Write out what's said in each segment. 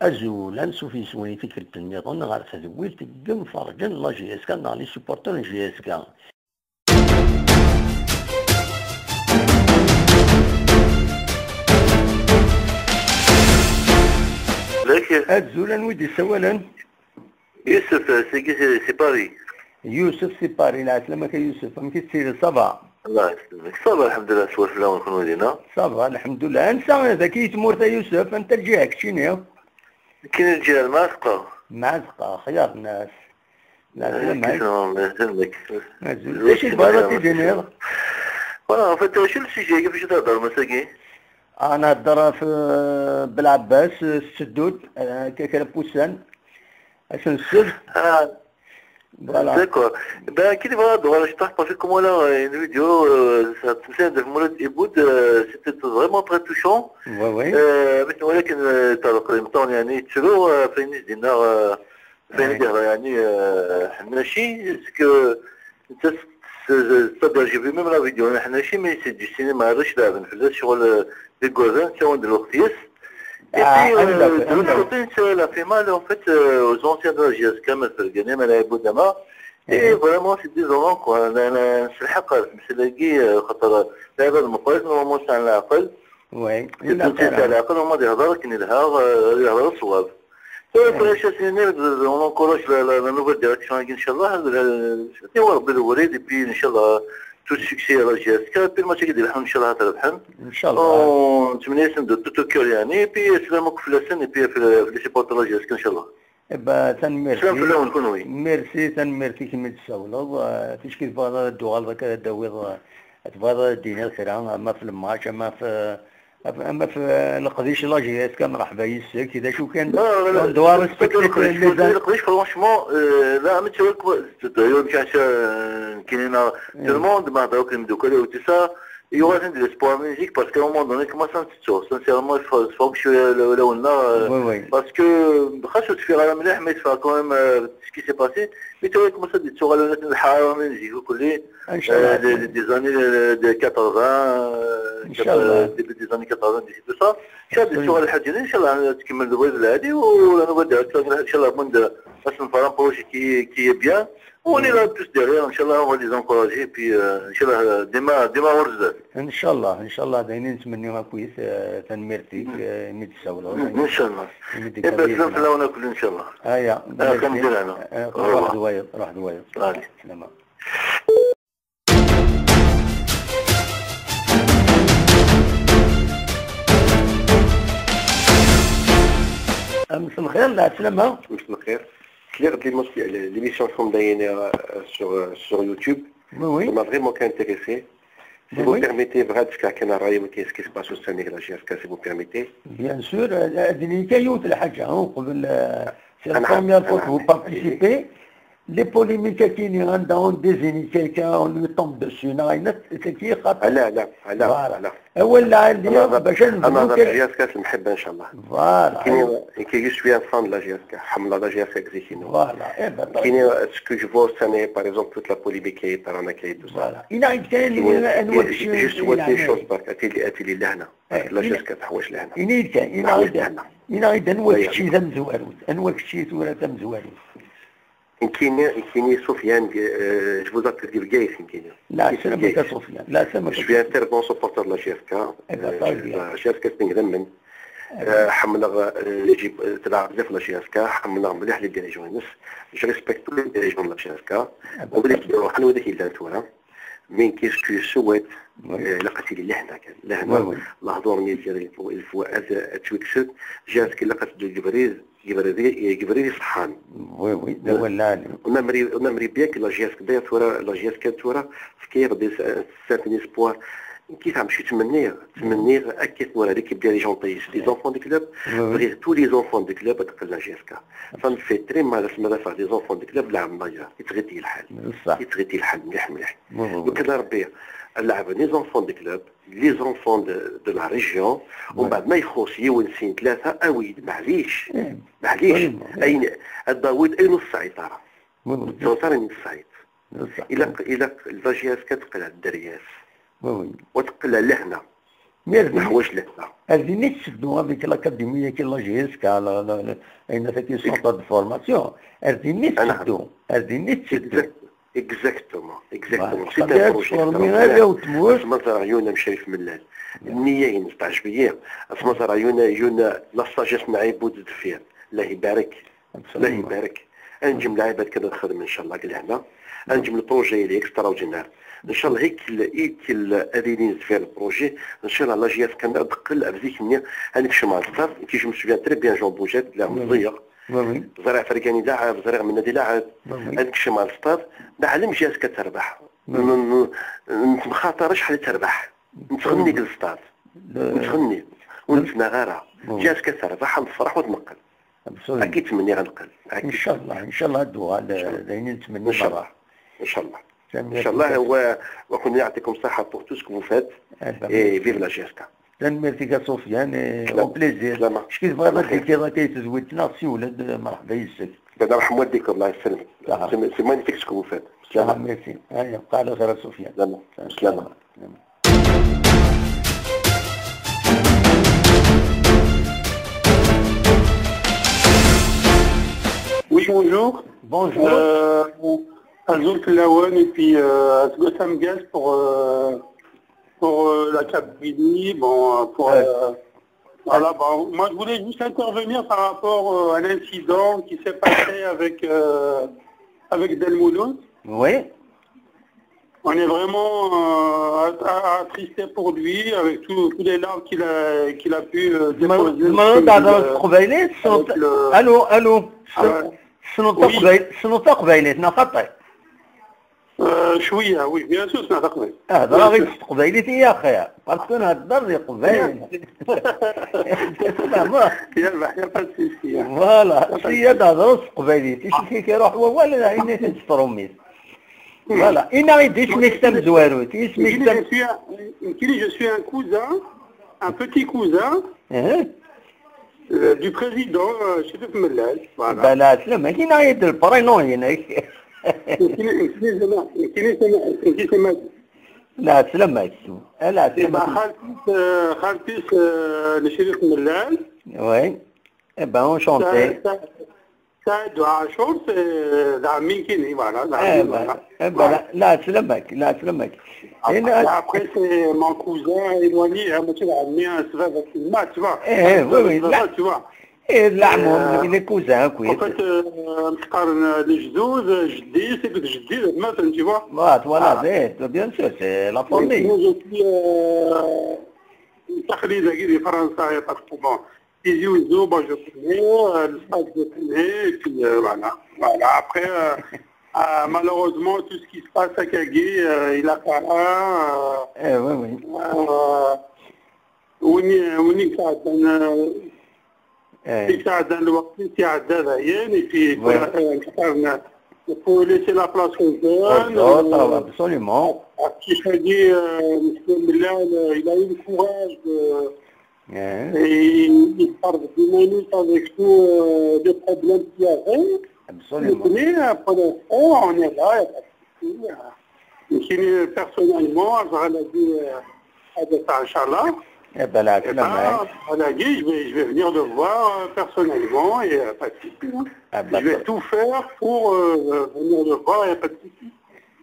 أزول نشوف يسوي فكرة النظام غير تزويل تقم فرجا لا جي اس كا نغني سوبورتر جي اس كا. أزول نودي سوالا يوسف سي باري. يوسف سي باري العسلامة يوسف أم كتسير صبا. الله يسلمك صبا الحمد لله سوالف لا ونكونوا دينا. صبا الحمد لله انسى هذا كي تمور يوسف انت رجعك شنو؟ كاين رجال معسقة. معسقة خيار الناس. لا معك. الله يسلمك. ايش البارة تدينير؟ فوالا فانت شو السيجي كيفاش تهضر مساكين؟ انا هضر في بالعباس السدود كيكرا بوسان اش نسد. D'accord. Ben, qui va je t'ai passé comme là une vidéo, ça te fait de Mouled Iboud, c'était vraiment très touchant. Oui, oui. Mais ولكن طبعا يعني تشرو فين دينا فين دير يعني ماشي سكو انت صدق جيبي ميم لا فيديو حنا ماشي مي سي دي سينما هذا شلعب في شغل دي كوزان تا ونديرو اختيس. Et puis, de l'autre côté, la FEMA, en fait, aux anciens de la GSK, مثل ملاعب بودما. Et vraiment, c'est désolant, quoi. C'est الحق مش لاقي خاطر لعبة المقاييس نورمالمون تاع العقل. وي. التمثيل تاع العقل هما يهضر كي يهضر الصواب. فاش on encourage la nouvelle direction ان شاء الله هو ربي الوريد et puis ان شاء الله tout succès à la GSK puis الماتش اللي يلحن ان شاء الله تربحن ان شاء الله نتمنى يسند توتو كور يعني بي سلامك في لاسن بي في لي سيبورتر لا GSK ان شاء الله با تنميرسي سلام في الاول نكونوا ميرسي تنميرسي كيما تساولوا تشكي فوالا الدوغال هكا داوي فوالا الدنيا خير اما في الماتش اما في القضيش لا جي اس كان مرحبا يسك اذا شو كان دوار القضيش فرونشمون لا متشوك يوم كاش كاينين تالموند ما هضروا كلمه دوكا وتسا il y aura de l'espoir musique parce qu'à un moment donné comment ça se passe sincèrement il faut que je là parce que خاصة تفير على مليح ما يدفع quand même ce qui s'est passé mais tu vois comment ça dit sur على الحارة musique كلي des années de 80 début des années 90 tout ça شاد sur الحاجة ان شاء الله تكمل الوزن هذه ولا نبدا ان شاء الله من اصلا فران بروجي qui est bien. On est là tous derrière, Inch'Allah, on va les encourager, puis Inch'Allah, demain ورزة. إن شاء الله دايما نتمنيوها كويس تنميرتيك نتساولوا. إن شاء الله. يبقى سلام في الأول كله إن شاء الله. أيا. كم دينا. روح دواير. سلامة. مساء الخير لا سلامة. مساء الخير. L'émission qu'on a sur YouTube, ça m'a vraiment intéressé. Si vous permettez, Brad, qu'est-ce qui se passe au Sénégal, si vous permettez. Bien sûr, c'est la première fois que vous participez. Les polémiques qui nous rendent désigner quelqu'un, on lui tombe dessus. C'est qui خطأ. لا. ولا اللي باش انا ضد جياسكا نحبها ان شاء الله. فوالا. كي جو سوي ان فان لا جياسكا حمله لا جياسكا كزيكينو. فوالا. كاين سكو جو فو ساني باغ اكزومبل توت لا بوليميك كي طرانا كي تو سا. فوالا. إنا كاين انواع جو سويت لي شوز برك اتي لهنا. لا جياسكا تحوش لهنا. إنا انواع شي زمزوارو. انواع شي صورة زمزوارو. كاين سفيان جو فوز ابيل بكايس كاين. لا سلامك سفيان. لا سلامك. جو في انترفون سوبورتر لا جياسكا. جياسكا تنقدم حملنا يجيب تلعب بزاف لا جياسكا حملنا مليح لي ديريجون جو ريسبكت لي ديريجون لا جياسكا وبلي كيديروا حنا هذاك اللي تورا من كيسكو سويت لقيت لي لهنا الهضور ديال الفؤاد تويكسد جاتك لقيت جبريل صحان وي دابا لا ونمري بيك لا جياسكا تورا فكير دي سيرتين اسبوار كيف عم شي تمنير اكيد ولا ليكيب ديال لي جونطيس لي زونفون دي كلوب بغي تو لي زونفون دي كلوب تقل لا جياسكا فان في تري مال اسمها فاع لي زونفون دي كلوب لعب ماجا يتغدي الحال مليح وكذا ربي لعب لي زونفون دي كلوب لي زونفون دو لا ريجيون ومن بعد ما يخوص يونسين ثلاثه اويد معليش اين الداوود اين الصعيد ترى صار الصعيد الى لا جياسكا تقل على الدرياس وتقل لهنا نحوج له. هذه تشدوا هذيك الاكاديميه كي لا جي اس كا اين ذاك سونتر دو فورماسيون هذه تشدوا اكزاكتومون سي ان بروجي مصر عيونا مشرف ملال النية ينفعش بيا مصر عيونا لا ساجيس نعي بود فيها الله يبارك الله يبارك انجم العباد كذا نخدم ان شاء الله كل هنا انجم البروجي اللي اكسترا اوردينار ان شاء الله هيك الادينين في البروجي ان شاء الله لا جي اس كان دقل ابزيك نيا هانيك شمال صار كي جو مسويان تري بيان جون بوجات لا مضيق زرع فريقاني لاعب زرع من نادي لاعب هذيك شمال ستاد نعلم جي اس كتربح نتخاطر شحال تربح نتغني للستاد نتغني ونتنا غيرها جي اس كتربح نفرح ونقل اكيد تمني غنقل ان شاء الله ان شاء الله هادو دايرين نتمنى ان شاء الله ان شاء الله ان شاء الله هو وكنا يعطيكم الصحه بور تو سكو فات اي فيف لا جي اس كا ميرسي سفيان اون بليزير شكي تبغى غير كي كيتزوجنا سي ولاد مرحبا يسك بعدا رحم والديك الله يسلمك سي مانيفيك سكو فات سلام ميرسي بقى على خير سفيان سلام Oui, bonjour. Bonjour. Azul Lawan et puis Asgossam Gaz pour la Capvini. Bon, voilà, bon, moi je voulais juste intervenir par rapport à l'incident qui s'est passé avec Delmouloud. Oui. On est vraiment attristé pour lui avec tous les larmes qu'il a pu déposer. Allô. شنو تقبيلتنا خطي شويه وي بيان سور سمعت قبيل هضره غير تقبيلتي يا اخي باسكو نهضر لي قبيل يربح يا باسيسي فوالا هي تهضر تقبيلتي شي كيروح هو ولا عيني تستروميس فوالا اين غيدي سميك تم زوارو تيسميك تم يمكن جو سوي ان كوزان ان بوتي كوزان du président Chérif Mellal. Voilà. بلا سلامة كي نعيد البرينو هناك. لا سلامة لا سلامة. خالتي لشريف ملال. وي. Eh ben enchanté. سعد وعاشور داعمين كيني فوالا. لا سلامك لا سلامك. Après, c'est mon cousin éloigné, tu vas amener un tu vois. Oui, tu vois. Et l'amont, les cousins, quoi. En fait, les جدود جدي c'est que جدي مثلا tu vois. Voilà, bien sûr, c'est la famille. تقليد أكيد فرنسا يطبقوا يجيو الزوبة جو كوني الصاد جو كوني et puis voilà après malheureusement, tout ce qui se passe à Kagé, il a pas oui. يساعدنا الوقت يساعدنا ذاين et puis il faut laisser la place aux jeunes. Absolument. Qui s'est dit, M. Millal, il a eu le courage et il parle de 10 minutes avec tous les problèmes qu'il y avait. Absolument. Mais pour l'instant, on est là, il n'y a pas de souci. Personnellement, elle a dit à Inch'Allah. Eh ben là, elle a dit, je vais venir le voir personnellement et pas de souci. Je vais tout faire pour venir le voir et pas de souci.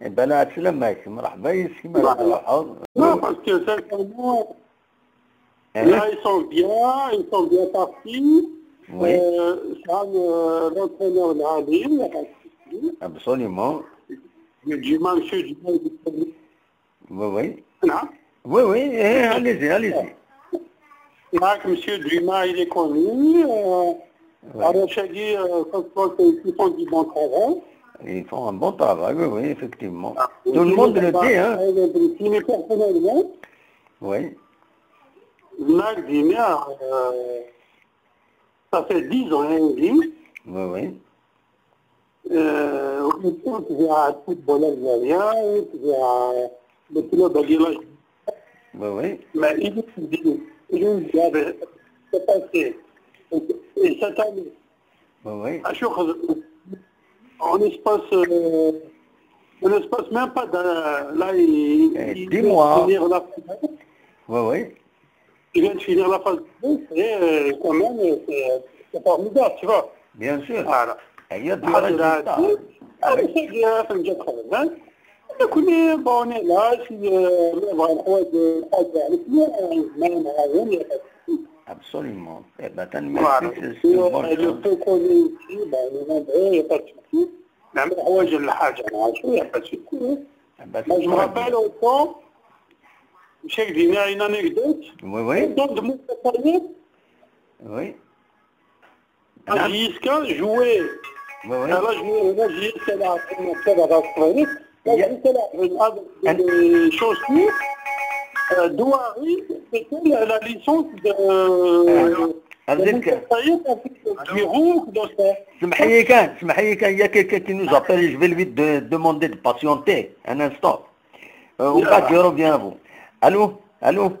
Eh ben là, سلامك مرحبا يسكي مرحبا. Non, parce que sincèrement, là, ils sont bien partis. Oui. L'entraîneur l'a allé, il n'y a pas de souci. Absolument. Monsieur Dumas, il est connu. Oui. Non. Oui, allez-y. Là, Monsieur Dumas, il est connu. Alors, j'ai dit, ils font du bon travail. Ils font un bon travail, oui, effectivement. Tout le monde le dit, hein. Mais personnellement, oui. là, le dîner, ça fait 10 ans, hein, Oui. On faisait un football algérien, on faisait le club à Guilage. Oui. Mais il avait c'est passé. Et cette année, Oui. on l'espace même pas là, il 10 mois. finir la Oui. qui vient de finir la phase 2, c'est quand même, c'est formidable, tu vois. Bien sûr. Voilà. Il y a des résultats. كنا بون لا شي نبغى الحوايج حاجه عليك Absolument. Eh ben, t'as une voilà merci, c'est une bonne لو chose. بو كوني نعمل نعمل حوايج الحاجه مع شويه باسكو Eh ben, ما c'est جو très رابيل bien. او طون مشيت دينا une anecdote Oui, oui, donc de mon côté oui. Jiska jouait Oui, oui. انا joué Jiska لعب كذا غاصريك Jiska لعب des chaussures Douari, c'était la licence de هذيك Giroud. سمح لي كان il y a quelqu'un qui nous appelle, je vais lui demander de patienter un instant. On va je reviens à vous. Allô? Allô?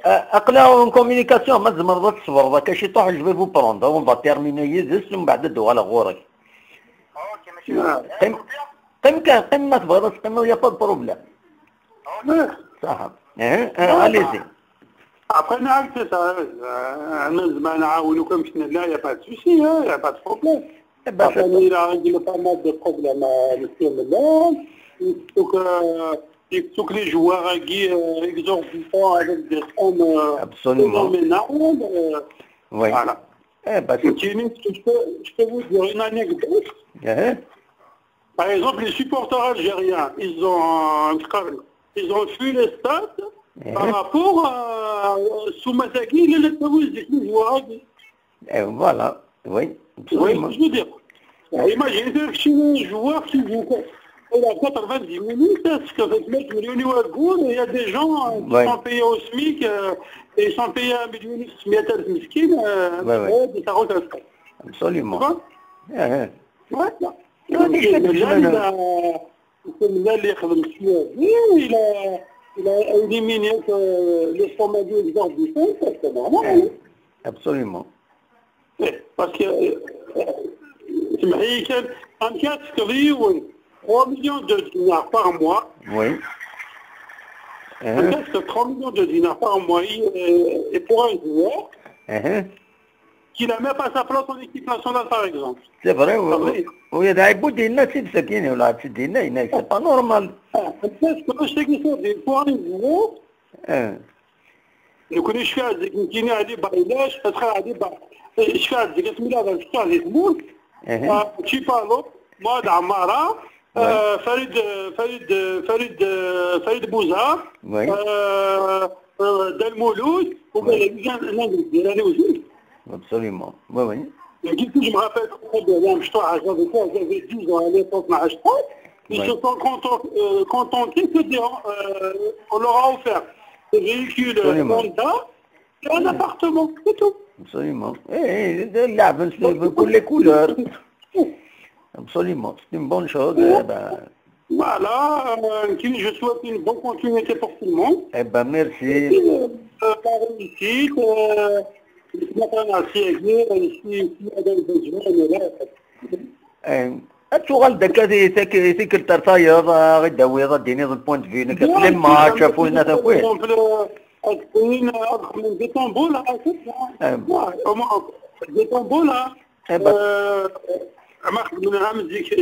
اقلعوا en communication ما تزمرض تصبر ذاك شي طاح je vais vous prendre on va terminer يزس ومن بعد ندوي على غورك. قم ما تبغى تقم يا با بروبليم. صح. allez-y. Après, c'est ça. On a comme je il n'y a pas de souci, il n'y a pas de problème. Après, il a réglé pas mal de problèmes à l'extérieur. Il faut que les joueurs aient exorbitants avec des sommes phénoménales. Oui. Voilà. Je peux vous dire une anecdote. Par exemple, les supporters algériens, ils ont fui les stades par rapport à Soumasaki, il est le joueur. Voilà, oui. Vous voyez ce que je veux dire? Imaginez que chez les joueurs qui jouent à 90 minutes, parce que le mec million de goût, il y a des gens qui sont payés au SMIC, et ils sont payés à 1 million de SMIC, et ça retraite. Absolument. Il a éliminé les formalités exorbitants, c'est normal. Absolument. Parce que un cas qui 3 millions de dinars par mois. Oui. Un cas de 3 millions de dinars par mois, et pour un joueur, qui n'a même pas sa place en équipe nationale, par exemple. C'est vrai, oui. Oui, il y a beaucoup de gens c'est pas normal. Pour un joueur, nous connaissons qui est allé bailer, je serai allé bailer. Je suis allé Chipalo, moi d'Amara, Farid Bouzar, Del Mouloud, Absolument, oui, oui. Je me rappelle très bien, j'avais 10 ans à l'époque, ils se sont contentés que on leur a offert des véhicules Honda et un appartement, c'est tout. Absolument. اللعب بكل les couleurs. Absolument, c'est une bonne chose. Voilà, je souhaite une bonne continuité pour tout le monde. Eh ben merci. La réussite, الشغل داك سيكرتير صاير غيداوي غاديني البوينت فيو كتلي ماتش فوينا تاكوي من ديتامبولا ديتامبولا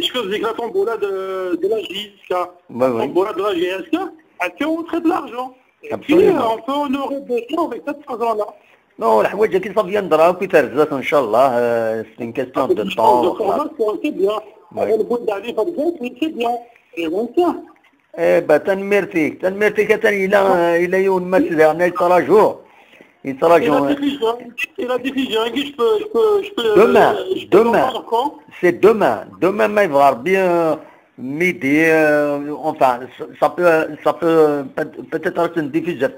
شكون ديك لا طومبولا دو لا جيسكا طومبولا دو لا جيسكا on traite de l'argent. On peut honorer des gens avec cette argent-là. Non, الحوايج كي صافي ندراو كي ترزات ان شاء الله سي ان كيستيون دو طون. C'est bien. Le bout d'aller par exemple, c'est bien. Et bon ça. تنميرتيك الى يوم ما سيرنا يتراجعوا Il a diffusé un guide, je peux c'est demain ما يظهر bien midi enfin ça peut peut-être une diffusion de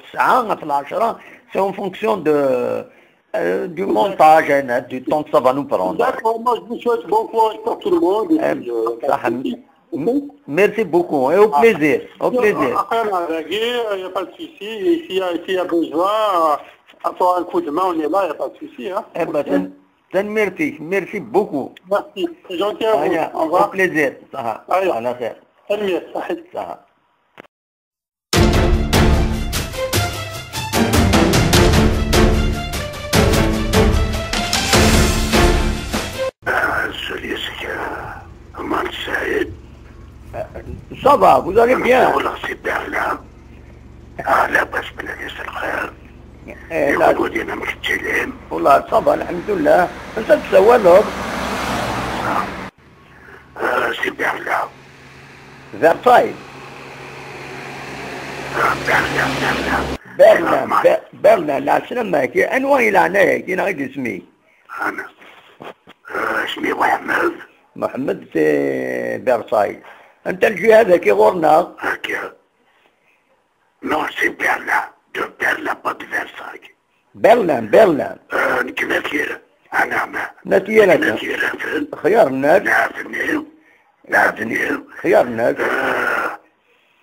9 c'est en fonction du montage du temps que ça va nous prendre. D'accord, moi je vous souhaite bon courage pour tout le monde. Merci beaucoup et au plaisir. Au plaisir. Après la guerre, il n'y a pas de souci. S'il y a besoin, pour un coup de main, on est là, il n'y a pas de souci. Merci beaucoup. Merci, c'est gentil à vous. Au revoir. Au plaisir. على خير. صحيح. ça va, vous allez bien. والله سيدنا لاباس بالله الخير. لا ودينا مكتلين. والله ça va الحمد لله. أنت تسوى لهم. سيدنا فيرساي. برلين لا سلامك عنواني لعناك أنا غير اسمي. أنا اسمي محمد في فيرساي. أنت الجهة هذاك غورنا. هكا. نو سي برلين. دو برلين با دو فيرساي. برلين. نكناتير. أنا ما. نتيلك. خيار الناس. نعرفني. خيار الناس.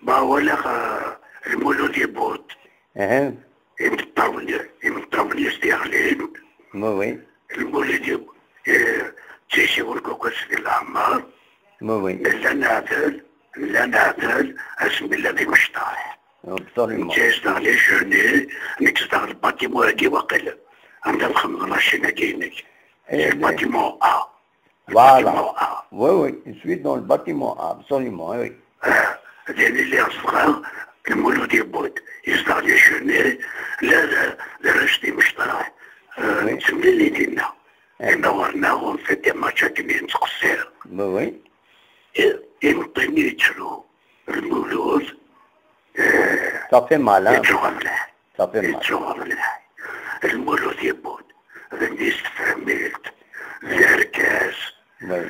ما هو المولود يبوت. يمطروني يستغلين. وي. المولد يبوت. تيشي والكوكس في الأعمار. وي. لا نعثل اسم الذي مش طايح. تيستغلي شوني نكستغل باتيمو هادي وقل. عندها الخمس راشينا كينك. باتيمو Voilà. Oui, je suis dans le bâtiment, absolument, oui. لأن اللي أصغر المولود يبوت يستغلي شوني لا رشدي مش طايح. نسمي اللي دينا. نورناهم في دي مشاكل تقصير. Oui. يمطيني يتشرو المولود. Ça fait mal, hein. يتشرو مليح. Ça fait mal. يتشرو مليح. المولود يبوت. الناس فهمت. الركاز. Oui.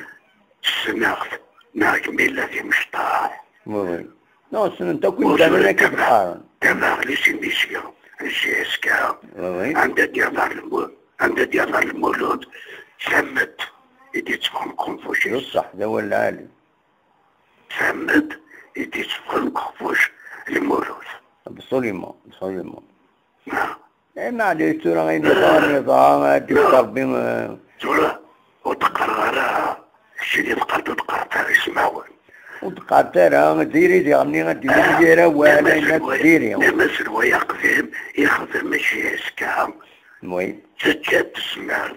السناخ. ناقمي الذي مش طايح. Oui. Non, انت كنت انا كيف تقارن. دماغ لي سيميسيون. الجيسكا. Oui. عندها ديال المولود. سمت. يدي تفهم كونفوشيس. بصح ده هو العالي. سمت. يدي تفهم كونفوش المولود. Absolument. معليش ترى غير نظام تربي. ترى وتقرر الشيء اللي تقرر يسمعون. وتقرر ديري ديالني غديري ديرها ولا ما ديري. مثل ويقدم يخدم ماشي اسكام. وي. تجد سمعت.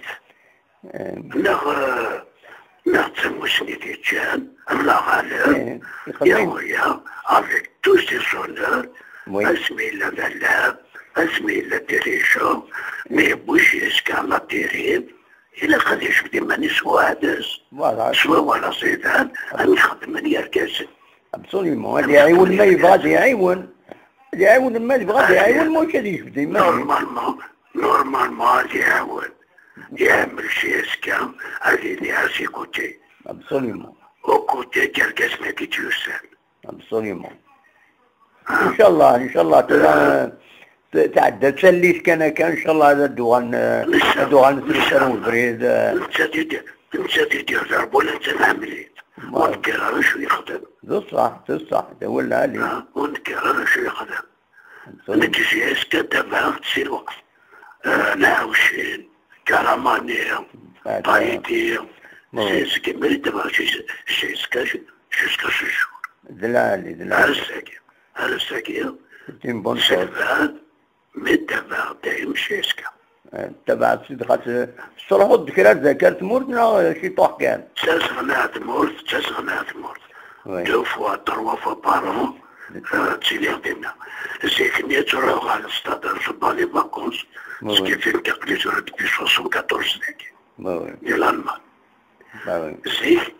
نغتم وشني ديجان الله غالب. يا ويا avec tous ces honneurs. اسمي لا ذلاب. اسمي لا ديريشو. ما يبوش اسكام لا ديريب. إلا قد يشبدي ماني سوادس. سوا ولا صيدان. أنا نخدم من يركز. ابسوليمون هذا يعاون ما يبغى يعاون. يعاون ما يبغى يعاون مش هذا يشبدي. نورمالمون هذا يعاون. يعمل شي اسكام هذه ناس يكوتي. ابسوليمون. وكوتي كالكاس ما كيتيوسان. ابسوليمون. ان شاء الله تعدى تسليت كان ان شاء الله هذا الدوغان سلسان والبريد. انت دير ضرب ولا انت العمليات. ونكرر شو يخدم. بصح ده هو العالي. ونكرر شو يخدم. نتيجة اسكا دابا تسير وقت. ناوشين كرامانية طايتية. سيسكي ملي دابا شيسكا شوشور. دلالي. هذا الساكية. تيم بون سيفاد مدابا دايم شيسكا. تبع صدقات الصراحة ذكرات ذكرت مورتنا شي طوح كان. تسغنات مورت. دو فوا تروا فوا بارون. تسيلي خدمنا. زيكني تروح على الستاد في بالي فاكونس. سكيفين تقلي تروح ديبي 74 سنة. ديال ألمان. زيك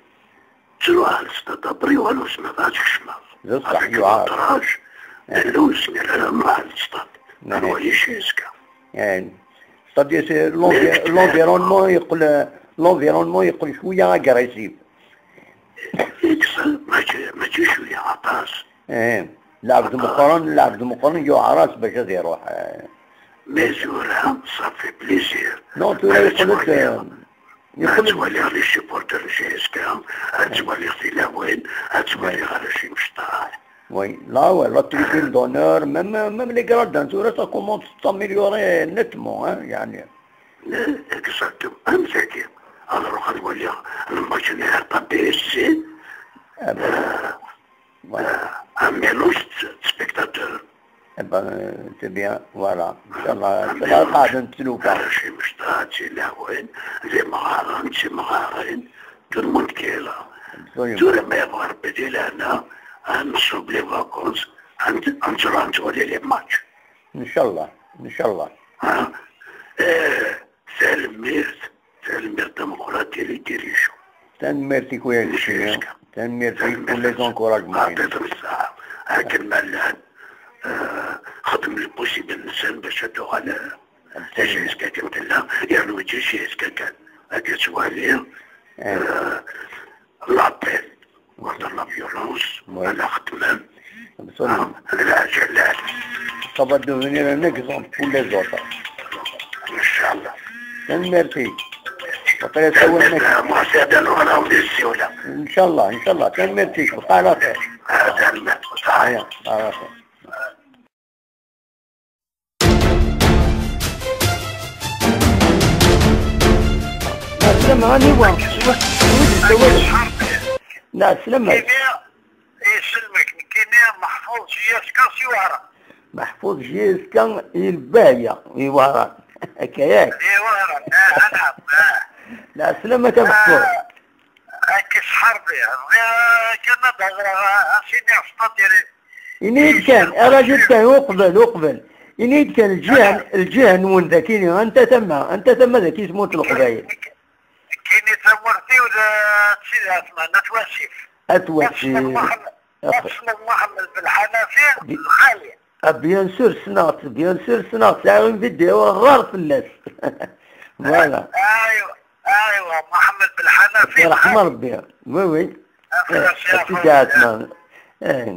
تروح على الستاد أبري والو سما فاتك شمال. صح يعار. اللون سمي على مع الستاد. أنا ولي شيسكا. يعني c'est-à-dire l'environnement يقول شوية اغريسيف. ماشي شوية عطاس. لعبة مقارن جو عراس باش يروح. مزورها صافي بليزير. نو يقول تولي على السيبورتر جيسكا. تولي اختلاوين. تولي على شي مشطاح. Oui, là, ouais, la tribune d'honneur, même les grades d'entourage, ça commence à s'améliorer nettement, hein, يعني. Exactement, أنا ذكي. أنا روح أتولي الماكينير بابيسي. Un mélange spectateur. C'est bien, voilà. Inch'Allah, قاعد نتلوفا. شي مشطاح شي لاوين. زي مغارن. tout le monde qui est là. tout le monde ما يبغى ربي ديالنا. نصوب لي فاكونس نتولي لي ماتش. ان شاء الله ان شاء الله. سالم ميرت ديمقراطي لي ديريجو. تنميرتي خويا الشيخ، تنميرتي ولي زونكوراجمون. عطيتهم الصحة. هاكن مالان خدم البوسيبل الانسان باش هادو على اسكا كنت لا يعني ما يجيش اسكا كان هاكا سوالي لابيل ولا لا فيولونس ولا خدمة لا جلال. Ça va devenir un exemple pour les autres. ان شاء الله. تنميرتي. وقيل سوى معتدل ولا وليسيولا. ان شاء الله ان شاء الله تنميرتي بقى على خير. هذا الماء صحيح. على خير. سلام هاني وين لا سلام يسلمك كاين محفوظ جياسكا سيوارا. محفوظ جياسكا الباية يوارا هكاياك. يوارا نعم. لا سلامة محفوظ. كيس حربي كنا دغرا سيني اسطاتيري. ينيد كان راجل كان وقبل ينيد كان الجهن وين ذاكيني انت تم ذاك اسمه القبايل. كايني تمرتي ولا تسيدها اسمها اتوسيف. اسم محمد بالحنفي الخالي. بيان سور سنات ساعين بدي غار في الناس. فوالا. ايوه محمد بالحنفي رحمة ربي. وي اتجاهات ما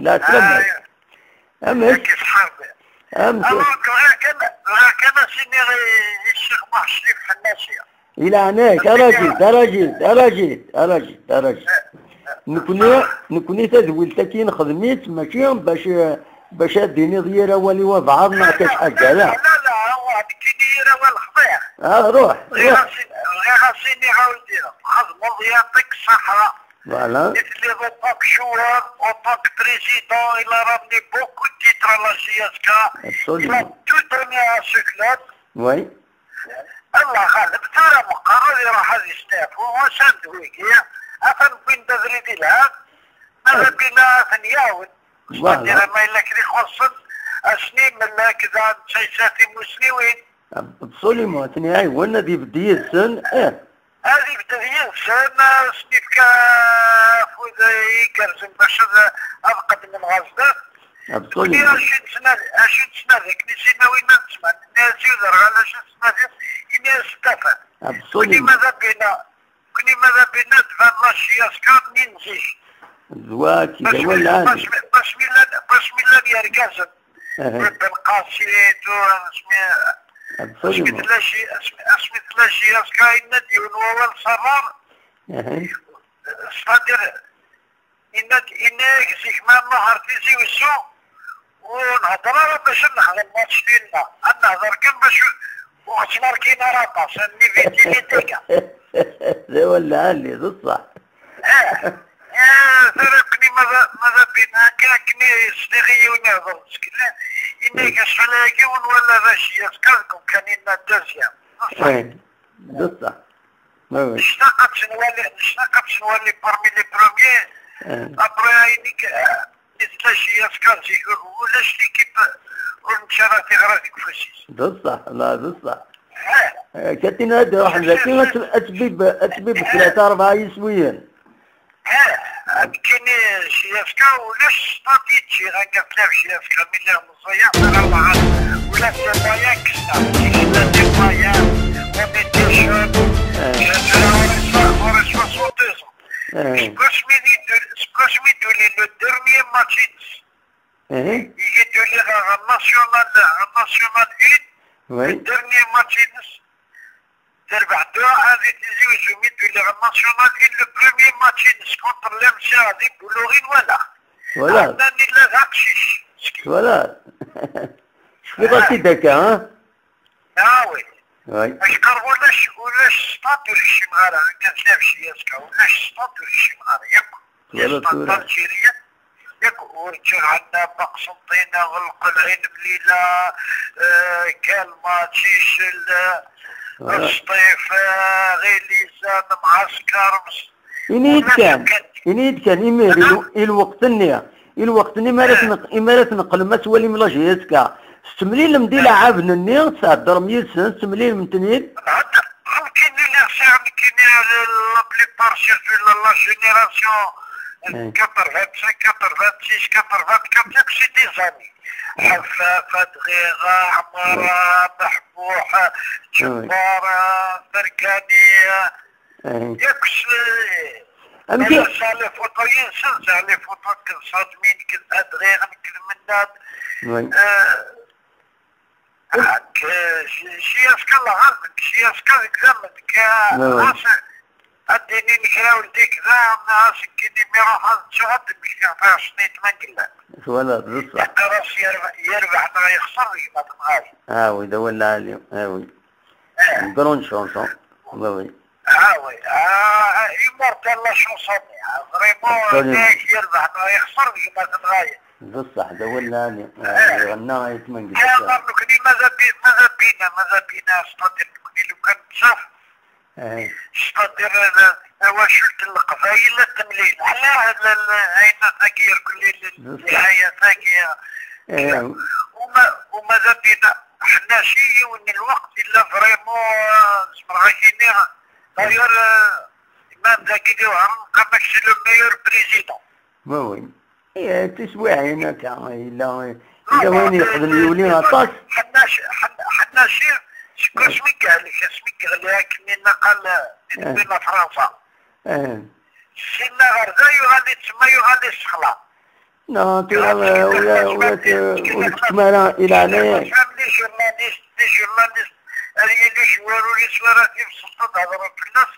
لا سلام. كيس حربي. كان سيني الشيخ محشري في الناسية. إلى هناك أراجل نكوني تذويل تكين خدميت ماشي باش اديني ضيرة ولي وبعضنا كاش حاجة. لا هو كيدير والخضير. روح غير سيني عاودي خدمو يعطيك الصحة. فوالا. مثل اوطاك شوار اوطاك بريزيدون الى راني بوكو تيتر لا سياسكا. ابسوليومون. تو دوني سكلات. وي. الله غالب ترى مقرر راح هذه ستاف هو ساندويك هي اثن بين تدريدي لها ماذا بينا ثنياون ندير ما الا كري خصن اسنين من كذا سيساتي مسنوين. ابسوليومون ثنياي وانا دي بدي السن هذه بدي السن سنيف كافوز يكرزم باش ابقد من غزدة. ابسوليومون. 20 سنة ذيك نسينا وين نسمع الناس يدر على 20 سنة إني استفاد. كني ماذا بينا تفهم لاشياسكا ننزيش. زواكي دول عادي. باش ميلان يرقازم. بالقاسيت اسمي لاشياسكا إنا ديون وول صرار. صادر إنا يكزيك ما نهار تيزي ويسو ونهضر باش نحضر ماتش ديالنا نهضر كان باش وغتمر كينا رابا سني فيتي ديكا. لا ولا عالي بصح. ذرقني ماذا بينا كني صديقي ونهضر مسكين إني كشحال هاكي ونولى راشيات كلكم كان لنا الدوزيام. بصح. اشتاقت نولي بارمي لي بروميي. ابرا إنك نتلاشي أفكارتي ولاش ليكيب ونشارتي غراتك فاسيس. بصح لا بصح. كاتين هذا واحد لكن أتبيب 3-4 يسويين. كاين شي أفكار ولاش طاطيتشي غنقتلاو شي أفكار من الله مصيح ترى الله ولا سمايا كسنا كيشنا دي مايا وميتيشن ورسوا صوتيزم. سكوش ميدولي لو dernier match. يجي لي الناسيونال 1 الدرني ماتشينس تربع دو هذه تيجي وسميتو لي الناسيونال 1 لو بروميي ماتشينس كونتر لامسي هذه بلوغين ولا عندني لا غاكشيش ولا شكون غاتي داكا وي واش قرب ولاش سطات ولا شي مغاره قالت لا شي ياسكا ولاش سطات ولا شي مغاره ياك الجيريه ياك ورجع عندنا بقسنطينه غلق العين بليله كالما تشيش الصيف غير معسكر ينيد كان يمير الوقت النية الوقت إمارات نقل ما تولي ملاجيتك ستمليل مدي لعاب نني تهدر 100 سنة ستمليل من تنين كاين اللي خشاع كاين لي بارشير في لا جينيراسيون 85 84 سي دي زاني حفافة دغيغة عمارة بحبوحة جبارة بركانية ياكش أنا سالي فوطو ينسى سالي فوطو كنصادمين كنت دغيغة كنمناد شي اسكال غربك شي اسكال كزمتك راسك اديني نكرا ولدي كذا ناس كيني ميروح تشغل مش فيها شنيت ما نقول ولا بصح راس يربح ما يخسر ما تبغاش وي ولا اليوم وي درون شونسون وي وي يمرت لا شونسون فريمون يربح ما يخسر ما تبغاش بصح ولا اليوم غنى يتمنى يا مرني ماذا بينا استطيع نكوني لو كان تصاف استطيع وشلت القبائل التمليل على هذا عين ثاقية كل نهاية ثاقية وماذا بينا حنا شي وان الوقت الا فريمون سمراكيني داير امام ذاكي وهرم قامكش لو ميور بريزيدون وي تسويعين تاع الا وين يقدر يولي عطاس حنا شي شكون سميك عليك سميك لكن نقل بين فرنسا سينا غرزاي وغادي تسمى وغادي السخلا ترى ولا تسمى الى هنايا لي جورناليست اللي شواروا لي سواراتي في السلطه هضروا في الناس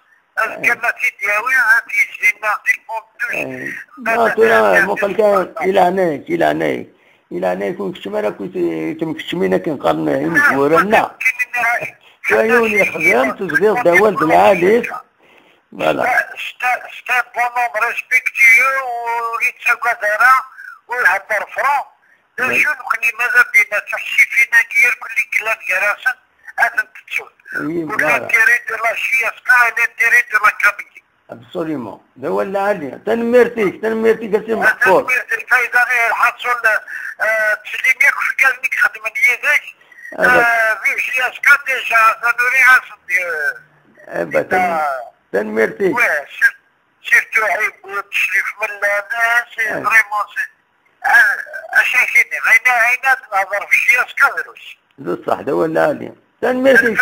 كانت دياوي هاتي سينا تلفون ترى مقال كان الى هنايا كون كشمالا كنت تمكشمينا كنقارن يمزورنا كايوني خدام تزغير دوال بالعالي فوالا ستا بونوم ريسبكتيو وليتساكا دارا ويهدر فرون شو نقني ماذا بينا تحشي فينا كير كل كلام كراسن هذا تتسول وكان تريد لا شياسكا انا تريد لا كابيتي ابسوليمون دوال العالي تنميرتيك قاسم محفوظ تنميرتي الفايدة غير حاصل تسليميك في كلمك خدمة يديك في شياسكا ديجا تنوري عاصم تنميرتيك سيرتو عيب التشريف من الناس فريمون اشاكيني عينات نهضر في شياسكا دروس بصح دوال العالي تنميرتيك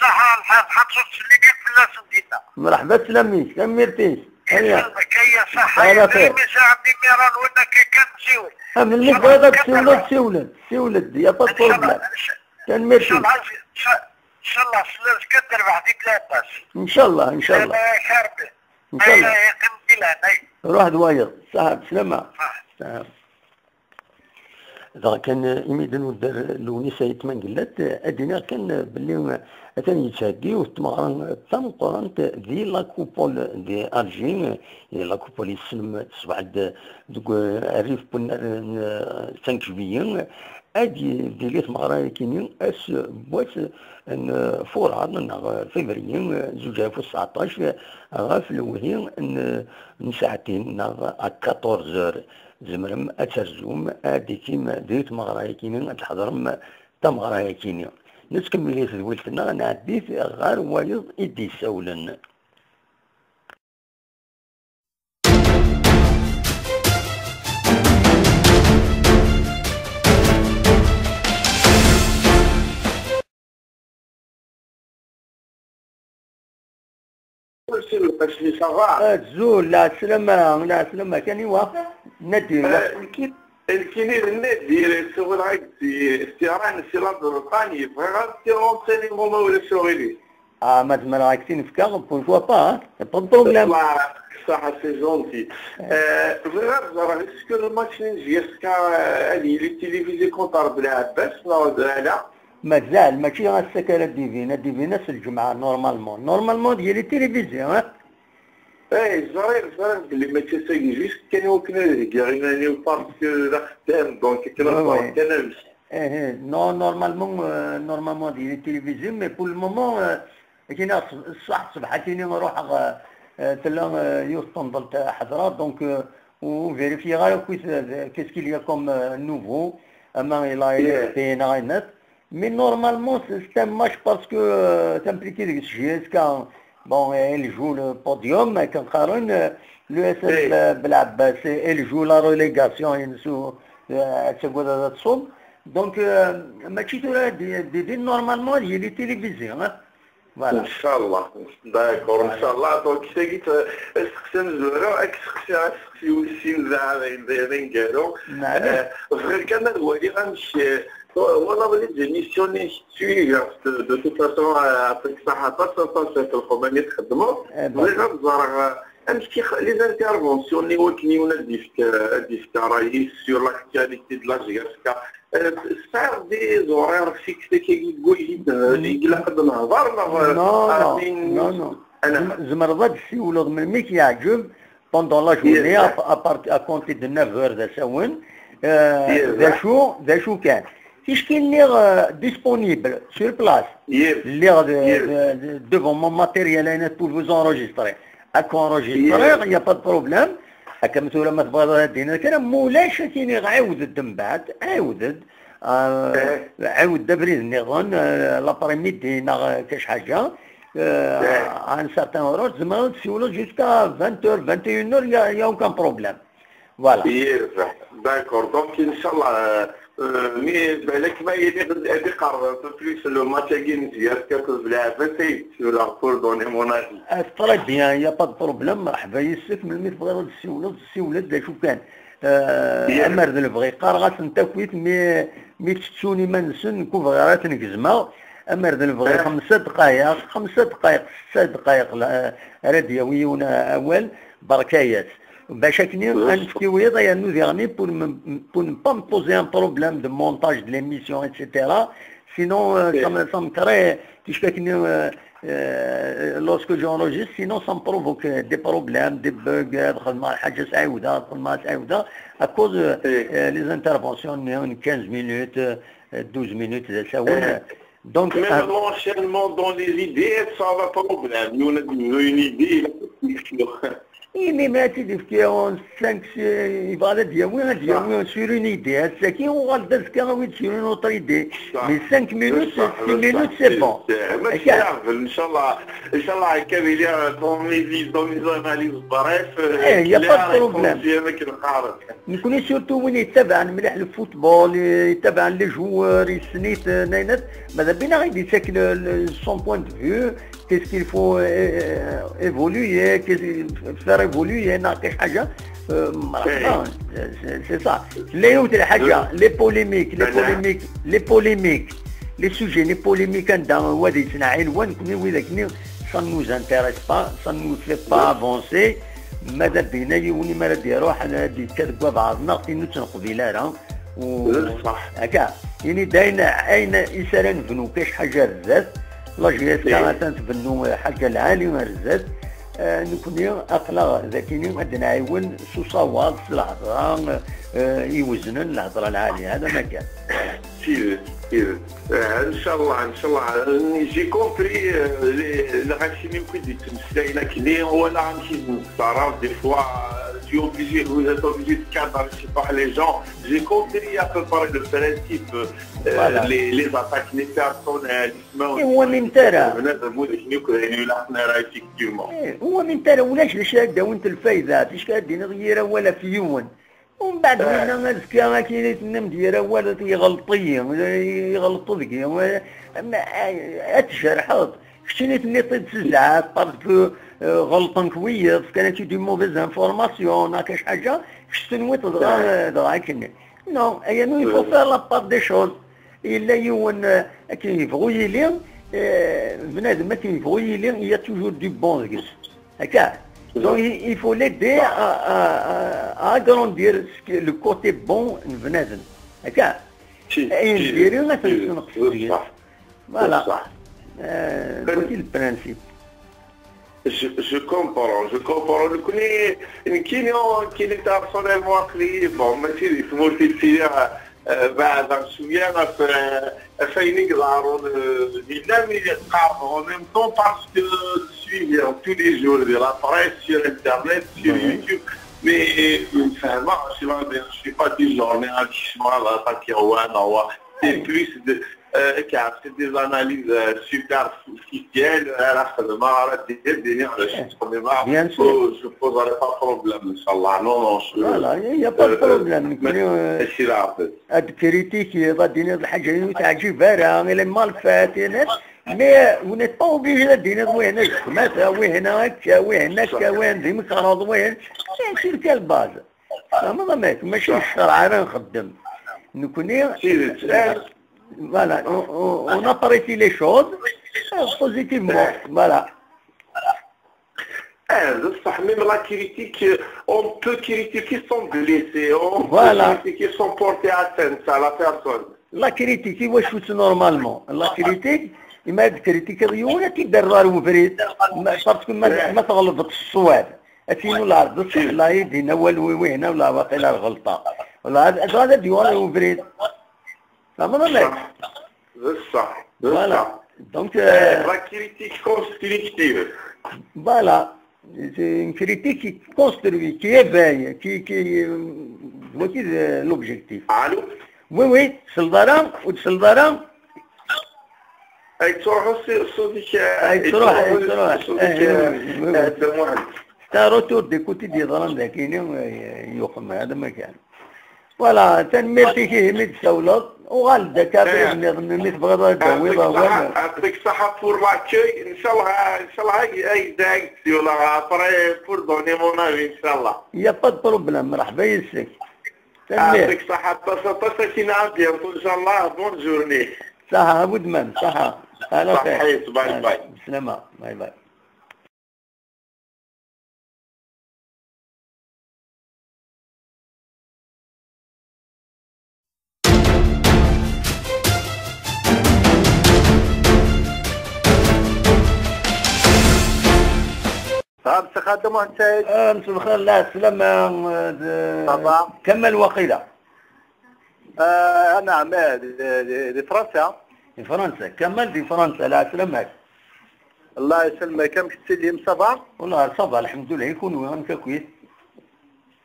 صح حطوا تسليميك في الناس ديالنا مرحبا تسلميك تنميرتيك هيا صح هيا مساعدني ميران وانا كان مسيول من المفروض تسولد يا بطل تنميرتيك ان شاء الله سلام كدر بعديك لا باس ان شاء الله ان شاء الله روح دواير صاحب سلامة إذا كان إميدن ودار لونيسا يتمن قلت أدينا كان باللي أتاني يتشاقي وتمغران تم قرانت ذي لاكوبول دي أرجين لاكوبول يسلم تصبح دوك الريف بنار 5 جويين أدي ديليت مغران كينين أس بوات ان فورا فبراير 2019 غاف الوهين ان ساعتين 14 زمرم اترجم اديكيم ديت مغرايكين تحضرم تم غرايكين نسكمل في الولفنا نعدي في غار وايض ادي سولن تزول لا سلامة كان يوافق ندير الكيني النادي شغل هاي استيران السلام البريطاني فغاد تيرون ثاني هما ولا شغلي ما تمراكتين في كاغ بونفوا با بروبليم صح سي جونتي فغاد اسكو الماتش جيسكا هذه لي تيليفزيون كونطار بلا عباس لا مازال ماشي غير السكرة ديفينا في الجمعة نورمالمون ديال التلفزيون اي صغير اللي ما تسايجيش كان وكنا يعني باسكو لا خدام دونك كان نورمالمون ديال التلفزيون مي بول مومون كاين الصباح كاين نروح تلا يوستنبل تاع حضرات دونك وفيريفيera qu'est-ce qu'il y a comme nouveau, il a été net. Mais normalement, c'est un match parce que c'est impliqué de GSK. Bon, elle joue le podium, mais quand le SS Blab, elle joue la relégation donc, normalement, il est télévisé. Voilà. Inch'Allah. D'accord, Inch'Allah. Donc, c'est que c'est والله بغيت ديميسيوني شويه دو توت فاسون ابريك صحافه صافي الخدمه تخدموا بغيت نزار امشي لي زانترفونسيون اللي وكنيونا ديفكا راهي سور لاكتواليتي دو لا جيرسكا صار دي زورير فيكس كي يقول لي قد نهضر نو زمرضات السيولوغ من ميك يعجب بوندون لا جورني ا كونتي دو 9 د ساون ذا شو كان كيش كاين لي ديسپونيبل سور بلاص لي devant mon matériel انا pour vous enregistrer اكونجستري يا با دو بروبليم هكا مثلا ما تبغى دينا الكلام مولاش كاين عاودد من بعد عاود دبريد نظن لابريميدي كاش حاجه ان سارتان اورو زعما تسولو جوسكا 20h 21h يا اوكان بروبليم فوالا داكور دونك ان شاء الله مي بالك ما يدي قرر بلوس لو ماتش كاين زياد كاكل بلعبه سي لا بور دوني مون افي تري بيان يا با دو بروبليم مرحبا يسك من مي تبغي السيولات شو كان امر البغي قارغات انت كويت مي تشوني ما نسن نكون غيرات نكزما امر البغي 5 دقائق 6 دقائق راديويون اول بركايات باش كني نفكيو يا نو ديرني pour ne pas me poser un problème de montage de l'émission etc. sinon ça me crée lorsque j'enregistre sinon ça me provoque des problèmes des bugs حاجه سعيوده à cause les interventions de 15 minutes 12 minutes donc même l'enchaînement dans les idées ça va pas problème nous on a une idée mais ماتي ديفكيون 5 يبغى دياوي sur une idée هساكي وغادر كاوي sur une autre idée mais 5 minutes 6 minutes c'est bon ان شاء الله هكا ليا دون لي اناليز بريف يا با بروبليم نكوني سورتو وين يتابع مليح الفوتبول يتابع لي جوار يسنيت ناينات ماذا بينا غادي تاكل سون بوين دو فيو qu'est-ce qu'il faut évoluer faire évoluer ناقص حاجه c'est ça les حاجه les polémiques les sujets les polémiques عندنا وادي تنعيل وين وذاك ça ne nous intéresse pas ça ne nous fait pas avancer ماذا بينا يوني ما ديروا حنا كذبوا بعضنا نتنقوا بلا راه صح هكا يعني داينا اين يسال نبنوا كاش حاجه بزاف لا جي اس تنبنوا حاجه العاليه رزات نكوني اقلا ذاكيني عندنا عيون صوصوات الهضره يوزنن الهضره العاليه هذا ما كان ان شاء الله جي كومبري لا غاشيني كنت تمسلاينا كلي ولا غنمشي نستعرف دي فوا tu es obligé, vous êtes obligé de cadrer, je sais pas, les gens. J'ai compris à peu près le principe, les attaques, les personnels, هو من ترى effectivement. هو من ترى ولاش الشهاده وانت الفايده تشكادين غيره ولا فيون ومن بعد من الزكاه كاين تنم ديرها ولا يغلطوا ذكي اتشرحت شتيني اللي تزعف باسكو غلطن كويس كانت دي موفيز انفورماسيون هكاش حاجه شتنوي تضغى كني نو اي نو يفو فير لا بار دي شوز الا يون كيبغوا يلي بنادم ما كيبغوا يلي هي توجور دي بون هكا دونك il faut l'aider à agrandir le côté bon بنادم هكا اي نديرو ما تنقص فوالا c'est le principe. Je comprends. Qui est personnellement créé, bon, mais il faut dire, بعد شوية فين يقدروا ينام يتقاربوا en même temps parce que suivre tous les jours de la presse sur internet sur YouTube Mais sincèrement, je ne suis pas du genre, mais c'est plus de c'est des analyses superficielles, bien sûr. je ne poserai pas de problème, Inch'Allah. Non, voilà, il n'y a pas de problème. الكريتيك غادي الحاجة تعجبها راه غير مال فاتنات mais vous n'êtes pas obligé de dire وين الخماسة وين هكا وين هكا وين ذي مكرض وين c'est sur quelle base فهمت ماشي الشرع انا نخدم نكوني voilà on apprécie les choses positivement voilà. صح même la critique, on peut critiquer sans blesser, on voilà. peut critiquer sans porter atteinte à la personne. La critique واش normalement la critique إما الكريتيك ديالها كيدار وفريد باسكو ما تغلطش الصواب أتينو لا عرضت لا يدينا وهنا ولا واقيلا الغلطة ولا هذا ديال وفريد فهمت صح voilà donc la critique constructive voilà c'est une critique qui construit qui éveille qui voici l'objectif allô oui سلطرة وتسلطرة أي تروح صوتك أي تروح c'est un retour d'écouter des ظلام ذاكين يقم هذا مكان ولا تنميرتي كي ميت سولط وغال دكاتره من تبغى تدويضه يعطيك الصحة pour l'accueil إن شاء الله أي داكسي ولا après pour donner mon avis إن شاء الله يا با de problème مرحبا يسك يعطيك الصحة باسكو إن شاء الله bonne journée صحة ودمن صحة على خير صحيت باي بسلامة باي مساء الخير مهندس مساء الخير لا سلامة كمل وقيلة أنا عماد لفرنسا في فرنسا كمل في فرنسا لا سلامك الله يسلمك كم تسلم صباح والله صباح الحمد لله يكون وانت كويس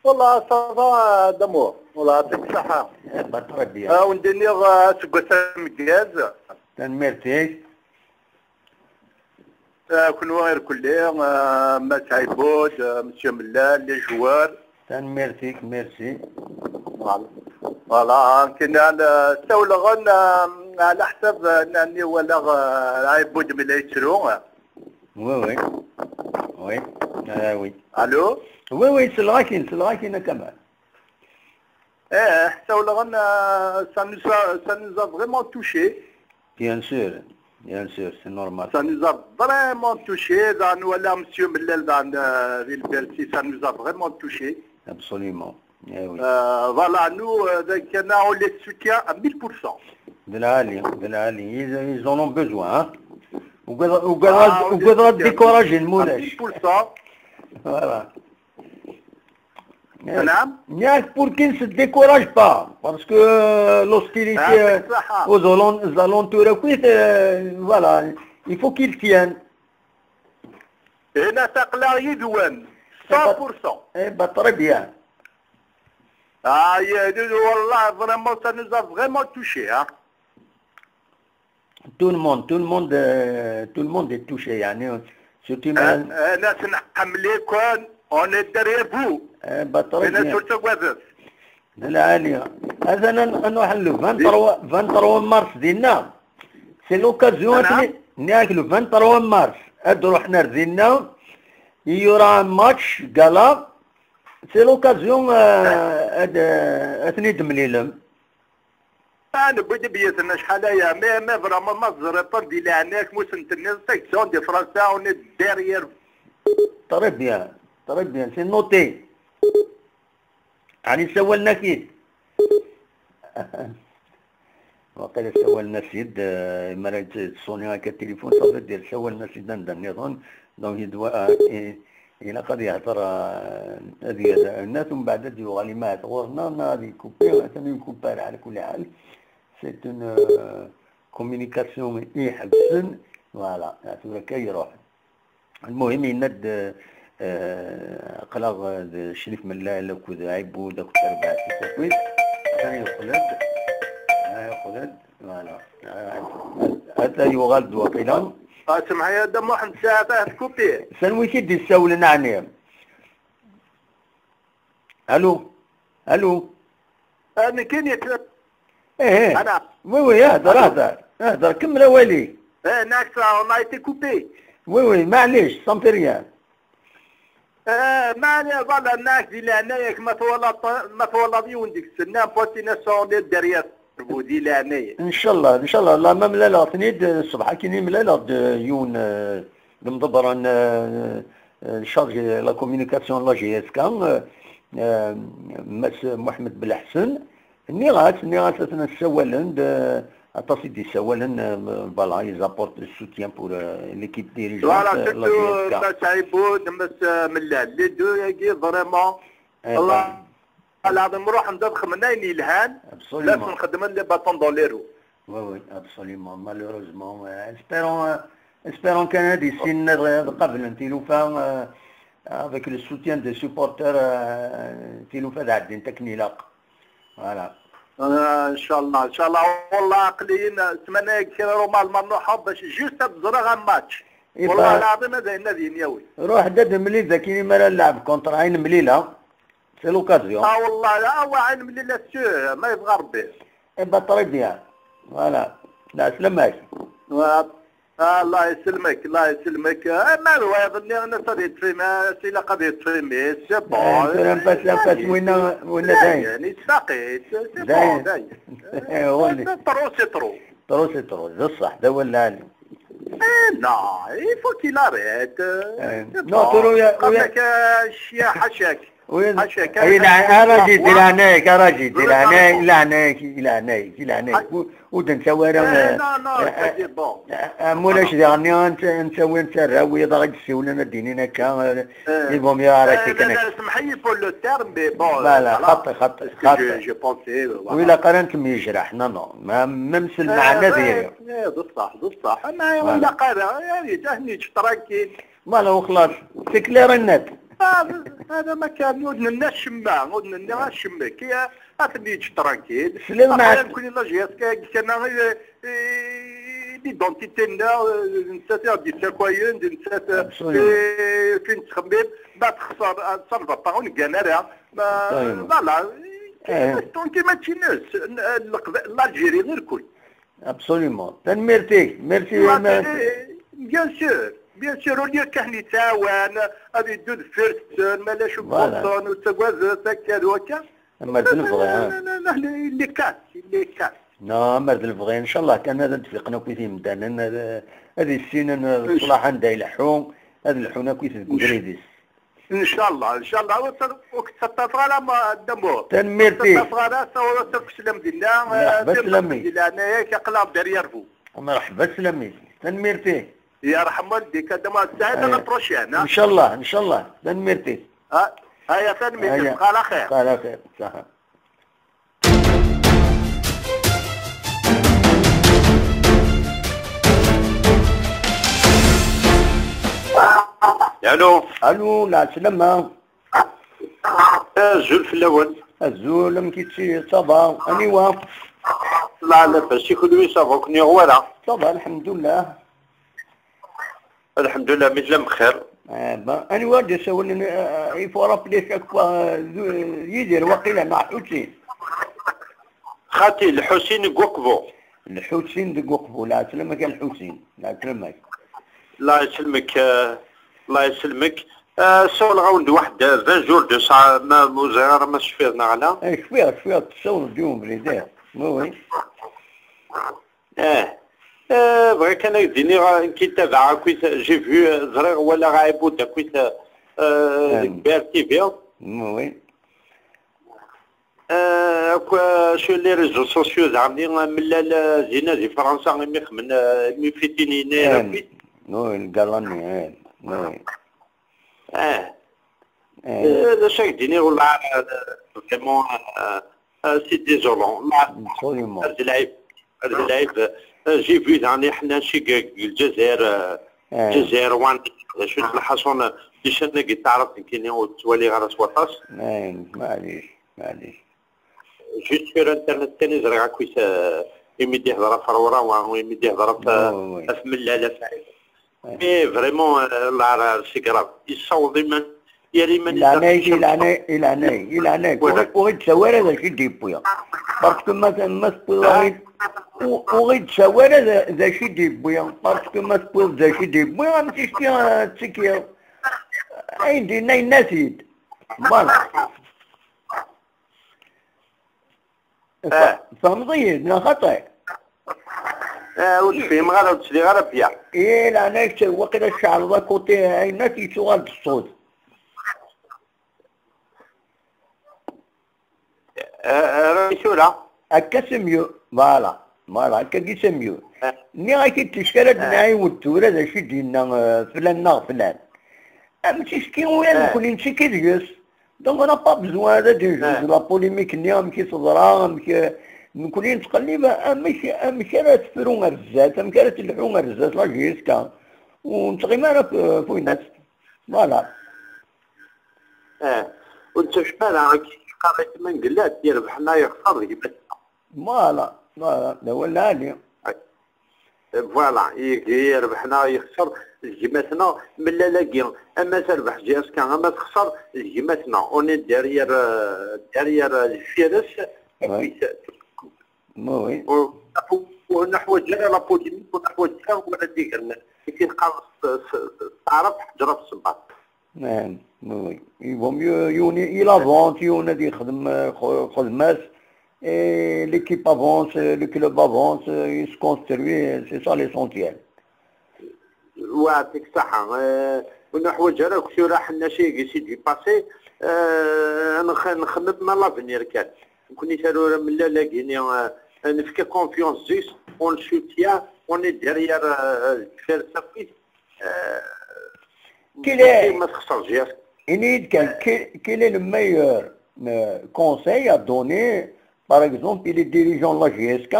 والله صباح دمور والله يعطيك الصحة بتردي وندير سقوسام الجاز تنمرتي كل غير كلي ما تعيبود مسيو ملال لي جوار تنمرتيك ميرسي فوالا كنا سولغن على حسب انني ولا عيبود من يشرو وي وي الو وي سلغاكين كمان سولغن ça nous a vraiment touché bien sûr c'est normal ça nous a vraiment touché dans ولا مسيو ملال dans Vilbercy ça nous a vraiment touché absolument oui. Voilà, nous, on les soutient à 1000%. Ils en ont besoin. Hein? وقدرة décourager المولاش. 10%. Voilà. نعم. Pour qu'ils ne se découragent pas. Parce que l'hostilité aux alentours, voilà, il faut qu'ils tiennent. هنا تقلع يدوان 100%. Eh ben, très bien. والله vraiment ça nous a vraiment touché hein. Tout le monde est touché يعني surtout ناس نحمليكم on est derrière vous بطريقة surtout quoi العالية هذا أنا حلو 23 مارس ديالنا سي لوكازيون ناكلو 23 مارس أدرو حنا رزينا يورا ماتش قالا سي لوكازيون اثني دمليلم انا بدي بيتنا شحال هي ما فريمون ما زرطن دي لعناك موسنت الناس سيكسيون دي فرنسا اون ديريير طري بيان سي نوتي يعني سولنا كيد وقيلا سولنا سيد مرات صوني هكا التليفون صافي دير سولنا سيد ندم نظن دونك يدوا إلى قد يهضر هذه الناس ومن بعد ديو غالي ما تغورنا هذه كوبي ثاني كوبار على كل حال سي اون كومينيكاسيون يحبسن فوالا تورا كي يروح المهم يند قلاغ شريف ملال وكذا عيبود وكذا 4 تكويت ثاني خلد فوالا هذا يغلد وقيلا اسمع يا دم واحد ساعه فيه كوبي سلوي كيدي السول نعني الو انا كاين ياك ايه انا وي هضر كمل اولي ناكس اون ايتي كوبي وي معليش سامبي ريان معني ظل الناس دي هنايا ما تولى ديون ديك السنه بوتينا سون الدريات بودي لهنايا ان شاء الله لا ما ملالا تنيد الصبح كي ملالا يون مدبران شارجي لا كومونيكاسيون لا جي اس كان مس محمد بالحسن نيغات نسولن Attends, des Sawalan, voilà, ils apportent le soutien pour l'équipe dirigeante. Voilà, surtout Massaïboud, Mella, les deux, vraiment. Allah, Allah, نروح ندخل من أين الهان. لازم نخدم لي باتون دون لي رو. Oui, absolument. Malheureusement, espérons qu'un هذه السنة قبل تيلوفا avec le soutien des supporters تيلوفا داعدين تكنيلاق. Voilà. ان شاء الله والله عقليين نتمنى كثير روما الممنوحه باش جوست تزرع ماتش والله العظيم هذا النادي نيوي روح داد مليل ذاكيني مالا نلعب كونتر عين مليله سي لوكازيون والله لا هو عين مليله سيو ما يبغى ربي ايبا طري بيان فوالا لا سلمك الله يسلمك ما هو يظني انا صديت في ما سي لا قضيه في مي سي بون لمباس وين داين يعني ساقيت سي بون داين ترو بصح دا هو العالم لا il faut qu'il arrête نو ترو يا قبلك شي حشاك اي اراجي دير هناك الى هناك ودن سوارا مولاش ديرني نسوي نسراوي ضاغد السولنا دينينا كان يبغم يا راكي كان سمحي بور لو تيرم مي بون لا خط جو بونسي ولا قرنت يجرح نو ما ممثل معنا ديالو بصح انا ولا قرا يعني تهني ترانكيل مالو خلاص تكلير النت هذا مكان ودن الناس شمع كي اثني ترانكيل كل لا جيس كان ليدونتيتينا نسات دي كوين نسات فين تخمم ما تخسر تصرف باغون كنارا فوالا دونك ما تشيناش الجيري غير الكل ابسوليومون ميرسي بيان سور ولي كان يتعاون هذه دود فيرست مالاش بوطون وتواز هكا وكا اما الفغي اللي كاس نعم الفغي ان شاء الله كان هذا تفيقنا كويثي مدان هذه السنين الصلاح عندها يلحون هذا الحونا كويث الكودريديس ان شاء الله وقت تطغى ما دمو تنميرتي تطغى سوا سلام ديالنا مرحبا سلامي انا كقلاب داريرفو مرحبا سلامي تنميرتي يا رحم والديك هذا ما الساعه انا بروشين ان شاء الله تنميرتي هيا تنميرتي على خير على خير صح الو لا سلامة الزول في الاول الزول مكيتشي صافا انيوا لا باش يخدوي صافا كوني غوالا صافا الحمد لله مثل بخير أنا واجد سوينا يفورا بليش أكوا يدير وقيلا مع حسين خاتي الحسين قوقبو لا سلمك الحسين لا سلمك الله يسلمك سول غاوند واحد 20 جور دو ساعة ما مزيار ما شفيرنا على شفير تصور اليوم بليدات وي بغيت انا يديني كي تابع كويس جي فيو زريغ ولا غايبود كويس بير تي في وي شو لي ريزو سوسيو زعمني ملال زينا زي فرنسا مي فيتيني نير وي القراني وي هذا شي يديني ولا فريمون سي ديزولون هذا اللعيب جي في يعني حنا شي الجزائر الجزائر وان شو الحصون كيش انا قلت تعرف كاين وتولي غير سواطاس معليش جيت في الانترنت ثاني زرع كويس يمدي يهضر في الورا ويمدي يهضر في ملاله مي فريمون الله سي كراف يصوت ديما يا ريمان الى وغيد سوار هذا شي دي بويا باسكو ما سبوغ وغيد سوار هذا شي دي بويا باسكو ما سبوغ ذا شي دي بويا غنمشي تسكيا عندي ناسيد فوالا فهمتي لا خطأ وتفهم غير وتسلي غير بيا لا انا وقيلا الشعر ذا كوتي هاينا تيشوغل بالصوت رئيسولا هكا سميو فوالا هكا كي سميو ني غاكي تشكال ناي والتورا ذا شي ديالنا فلان ماشي شكي وين كل نمشي كي ديوس دونك انا با بزوان هذا دي لا بوليميك نيام كي صدرا كلين تقلب ماشي راه تفرو غير الزات راه تلحو غير الزات لا جيسكا ونتغي راه في الناس فوالا وانت شحال قريت من قلات يربحنا يخسر فوالا هو العالي فوالا يربحنا يخسر جماتنا من لا لاقي اما تربح جاسكا اما تخسر جماتنا اوني دارير الفيروس وي ونحوج لا بوليميك ونحوج ولا ديك كي تلقى تعرف حجره في الصباط نعم وي يفو ميو يوني إلا فونت يوني يخدم خدمات ليكيب افونس لو كلوب افونس يسكونستروي سي سا ليسونتيال ويعطيك الصحة ونحوج على كثير راح لنا شيء سيدي باسي نخمم مع لافنير كان كوني تالو من لا لاقيني نفكا كونفيونس زيس اون سوتيان اوني ديريير فير سافيس ما تخسرش ياك إنيد كان quel est le meilleur conseil à donner par exemple les dirigeants de la GSK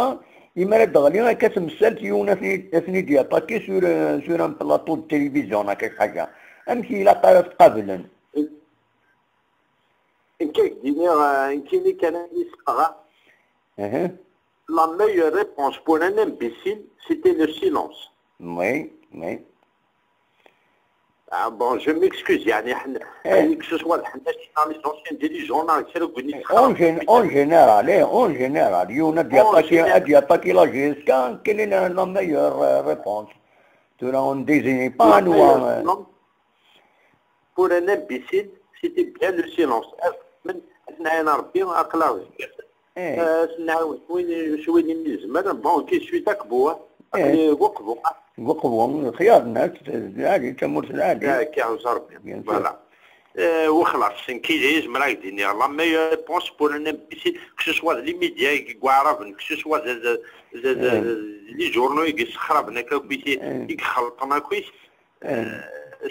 يمرا دغلي كتمثل تيونا ثني دياتاكي سور ان بلاطو د التلفزيون هكا شي حاجه امشي الى قرات قبلا كاين كان يسقى la meilleure réponse pour un imbécile c'était le silence oui bon je m'excuse يعني حنا que ce soit حنا les anciens dirigeants en général يونا دياتاكي لا جيسكا كاين لا meilleure réponse tu on désigne pas nous pour un imbécile c'était bien le silence من اثناء ربي اقلاوي سنعاود شويه من الزمان بون كي شويه تكبوا وقفوا خيار الناس عادي تمر العادي كيعوز ربي فوالا وخلاص كي جايز مراك ديني لا ميور بونس بور ان امبيسيل كو سوا لي ميديا كواعرفن كو سوا لي جورنو يسخربنا كويس يخلطنا كويس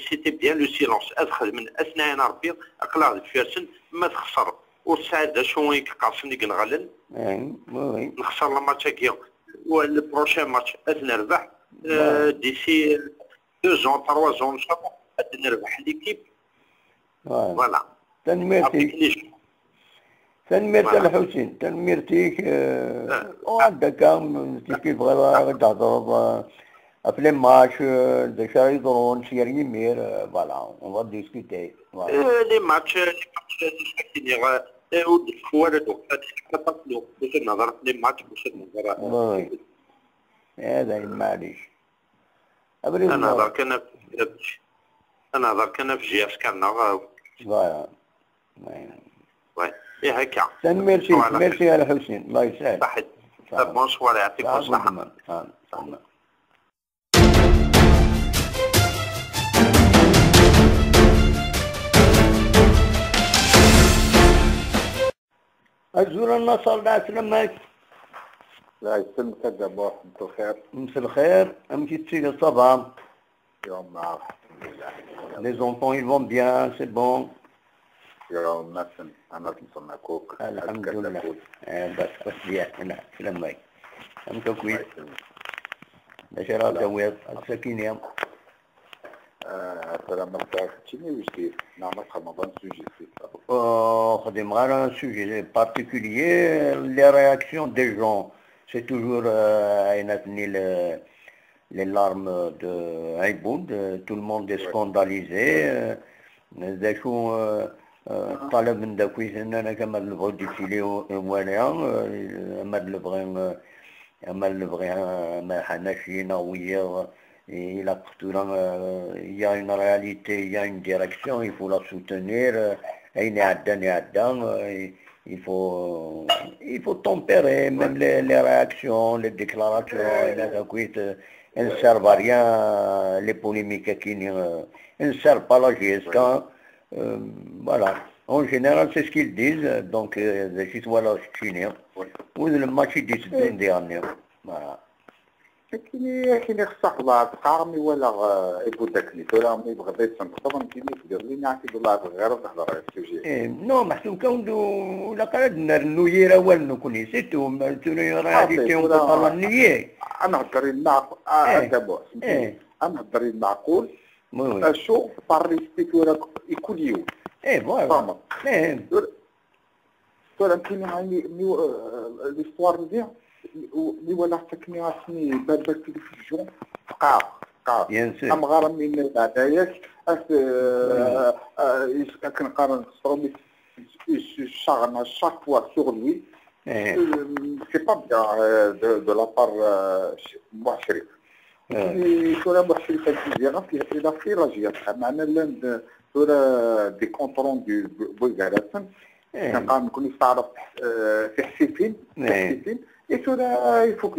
سيتي بيان لو سيلونس ادخل من اثناء ربي اقلاع الفيرسن ما تخسر والسعادة شو يقاسني كنغلن نخسر الماتش هكا والبروشين ماتش نربح ديسي 2 زون 3 زون ان شاء الله نربح ليكيب فوالا تنميرتيك الحسين تنميرتيك وعندك كيف غير تهضر في لي ماتش ديجا يضرون سير يمير فوالا اون فا ديسكوتي لي ماتش هذا معليش انا هضر كان في جي اس كان فوالا وي هكا ميرسي على حسين الله يسهل صحيت بونسوار يعطيك الصحة أزور النصر لا سلامك لا يسلمك دابا مساء الخير مساء الخير أمشي تسير صافا يوم معاك Les enfants ils vont bien, c'est bon. يوم نسن أنا نسمعكوك الحمد لله بس بيان هنا سلامك أنت كويس نشرات جواب السكينة سلام تاعتيني واش دير نعمل رمضان سوجي خدم غير un sujet particulier les réactions des gens c'est toujours عيناتني les larmes de عيبود tout le monde est scandalisé ذا شو طلب من داكويس اننا كما نبغيو ديفيليو واليا اما نبغي ما حناش ويا il a il y a une réalité, il y a une direction, il faut la soutenir. Il faut tempérer même les réactions, les déclarations. Elles ne servent à rien, les polémiques qui ne servent pas la GSK. Voilà. En général, c'est ce qu'ils disent. Donc, je suis là, chinois. Ou le match ils disent dernier. Voilà. كاين خصك الله تقارني ولا يقول داك اللي ترى ملي بغيت تنقطب كاين يدير لي نعطي الله غير تهضر على السوجي نو محسوب كوندو ولا قعدنا النويره والو كوني سيتو ما توني راه on peut pas nier انا هضر المعقول دابا انا هضر المعقول شو باريستي ولا يكون يوم فوالا ترى كاين عندي ليستوار ديال اللي ولا حتى عرفتني باب التلفزيون فقاع ام غير من العدايات كنقارن صرومي شغلنا شاك فوا سور لوي سي با بيان دو لا بار محشري سورا محشري فالجزيرة إلى في رجية معنا لان سورا دي كونترون دو بولغاراسن كنقارن نكون نستعرف في حسيفين يسودا يفوق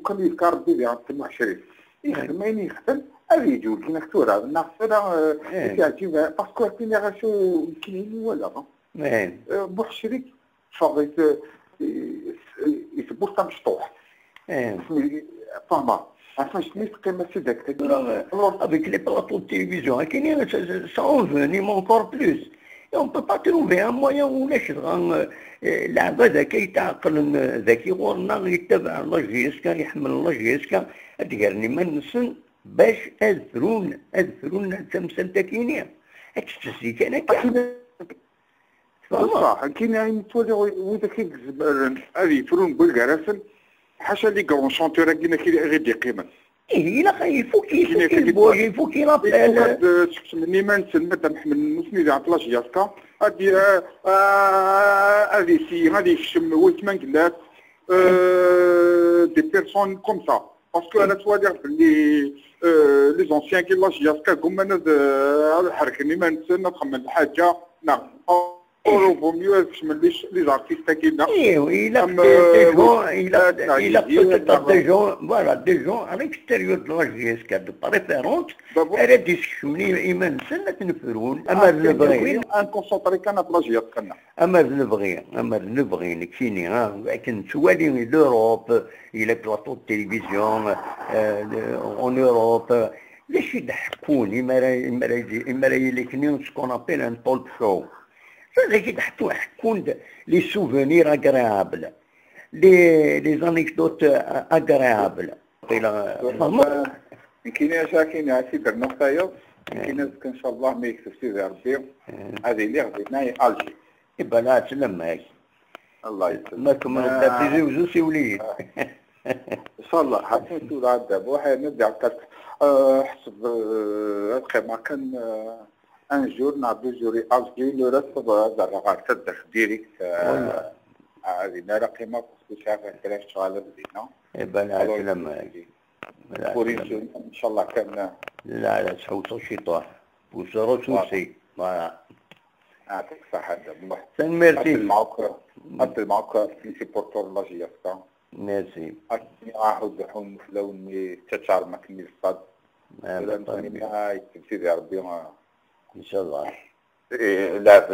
كان يذكر بلي عند المحشري يخدم ما يخدم هذه يجوا كي نختورها الناس هذا يعجب باسكو كاين غاشو كاين ولا محشري شغل يثبت مشطوح فما عرفتش ملي قيمه سيدك avec les plateaux de télévision كاينين ça en venir encore plus et on peut pas trouver un moyen ولاش اللعبة ذكي يتعقل ذكي غورنا يتبع لاجيسكا يحمل لاجيسكا تقرني ما نسن باش اذفرون تمثل تاكينيا هتستسي كان صح كاين عين تولي وذاك هذه فرون بلغاراسن حاشا لي كرون شونتور كاين غير دي قيمه لا يفوك يلابل شفت مني ما نسن مادام محمد المسني اللي عطلاش ياسكا هادي هادي الشم وثمان كلات دي بيرسون كوم سا باسكو انا توالي بلي لي زونسيان كي لاش ياسكا كوم انا حركني ما نسن نخمم الحاجه نعم او فو ميو من لي زارتيست كينا il a peut-être des gens à l'extérieur de la GSK de préférence elle dit مني ايمان سنه نفرون اما نبغي ان كونسونطري كان بلاجيات كنا اما نبغي نكفيني لكن توالي لوروب الى بلاطو التلفزيون اون اوروب ليش يضحكوني ما يلكني سكون ابيل ان تولك شو هذاك يحكون لي سوفونير اغريابل لي زانيكدوت اغريابل كاين شاكين عسي درنا خطايا كاين ان شاء الله ما يكتب سيدي ربي هذه اللي غدينا هي الجي يبقى لا تلمك الله يسلمك ماكم نبدا تيزوجو سي وليد ان شاء الله حتى نسول عاد دابا واحد نرجع حسب الخدمه كان ان جور نا دو جوري الجي لو ريست زعما تصدق ديريكت هذه نرى قيمه باسكو شافها كلاش شغاله بدينا يبقى لا تلمك ان شاء الله كان لا تحوسوا شي طاح وصاروا سوسي فوالا يعطيك الصحة الله ميرسي معك في سيبورتور لاجياسكا ميرسي عهد حوم فلوني تشعر ما كمل الصاد لا سيدي ربي ان شاء الله لعب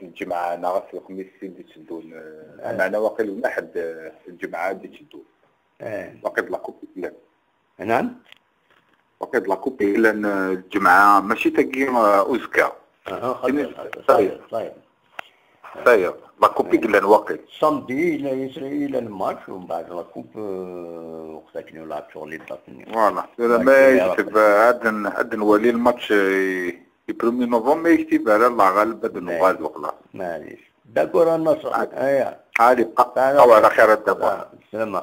الجمعة انا غسل الخميس اللي تشدون معنا واقيل ولا حد الجمعة اللي تشدون واقيل لا كوبي نعم وقد لا كوبي لان الجمعه ماشي تاكي اوزكا صحيح ساير لا كوبي قلنا واقع صمدي الى يسري الى الماتش ومن بعد لا كوب وقتها كنا نلعب شغل الباطني فوالا ما يكتب عاد نولي الماتش برومي نوفمبر ما يكتب على الله غالب هذا النغال وخلاص معليش داكور النصر عادي بقى على خير الدابا سلام